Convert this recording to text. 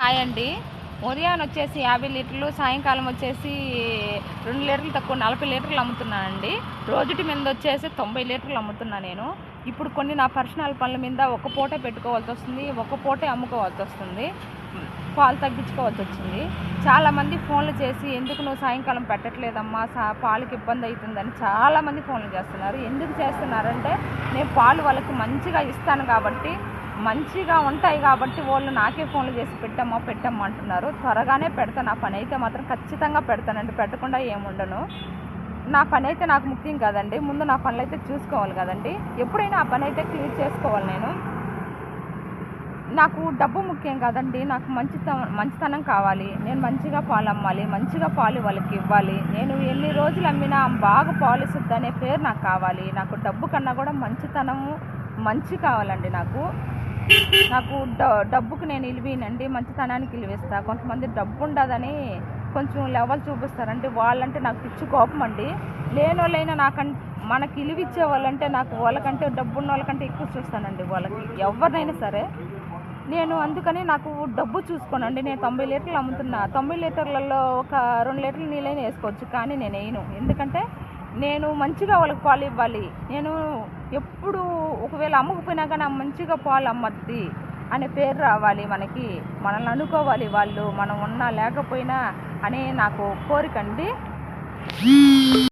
Hi అండి. ఉదయం వచ్చేసి 50 లీటర్లు, సాయంకాలం వచ్చేసి 2 లీటర్లు తక్కువ 40 లీటర్లు అమ్ముతున్నానండి. రోజుటి మీద వచ్చేసి 90 లీటర్లు అమ్ముతున్నా నేను. ఇప్పుడు కొన్ని నా పర్సనల్ పనుల మీద ఒక పూటే పెట్టుకోవాల్సి వస్తుంది, ఒక పూటే అమ్ముకోవాల్సి వస్తుంది, పాలు తగ్గించుకోవాల్సి వచ్చింది. చాలామంది ఫోన్లు చేసి ఎందుకు నువ్వు సాయంకాలం పెట్టట్లేదమ్మా, పాలకి ఇబ్బంది అవుతుందని చాలామంది ఫోన్లు చేస్తున్నారు. ఎందుకు చేస్తున్నారంటే నేను పాలు వాళ్ళకి మంచిగా ఇస్తాను కాబట్టి, మంచిగా ఉంటాయి కాబట్టి వాళ్ళు నాకే ఫోన్లు చేసి పెట్టమ్మా అంటున్నారు. త్వరగానే పెడతాను. నా పని అయితే మాత్రం ఖచ్చితంగా పెడతానండి, పెట్టకుండా ఏముండను. నా పని అయితే నాకు ముఖ్యం కదండి, ముందు నా పనులు అయితే చూసుకోవాలి కదండి. ఎప్పుడైనా ఆ పని అయితే క్లియర్ చేసుకోవాలి. నాకు డబ్బు ముఖ్యం కదండి, నాకు మంచితనం కావాలి. నేను మంచిగా పాలు అమ్మాలి, మంచిగా పాలు వాళ్ళకి ఇవ్వాలి. నేను ఎన్ని రోజులు అమ్మినా బాగా పాలు ఇస్తుంది అనే పేరు నాకు కావాలి. నాకు డబ్బు కన్నా కూడా మంచితనము మంచి కావాలండి. నాకు డబ్బుకు నేను ఇలివినండి, మంచితనానికి ఇలివిస్తా. కొంతమంది డబ్బు ఉండదని కొంచెం లెవెల్ చూపిస్తారండి, వాళ్ళంటే నాకు పిచ్చి కోపం అండి. లేనోళ్ళైనా మనకి ఇలివిచ్చే వాళ్ళంటే నాకు వాళ్ళకంటే డబ్బున్న వాళ్ళకంటే ఎక్కువ చూస్తానండి. వాళ్ళకి ఎవరినైనా సరే నేను అందుకని నాకు డబ్బు చూసుకోనండి. నేను 90 లీటర్లు అమ్ముతున్నా. 90 లీటర్లలో ఒక 2 లీటర్లు నీళ్ళైనా వేసుకోవచ్చు, కానీ నేను వేయను. ఎందుకంటే నేను మంచిగా వాళ్ళకి పాలు ఇవ్వాలి. నేను ఎప్పుడు ఒకవేళ అమ్మకపోయినా కానీ మంచిగా పాలు అమ్మద్ది అనే పేరు రావాలి మనకి, మనల్ని అనుకోవాలి వాళ్ళు, మనం ఉన్నా లేకపోయినా అనే నాకు కోరిక అండి.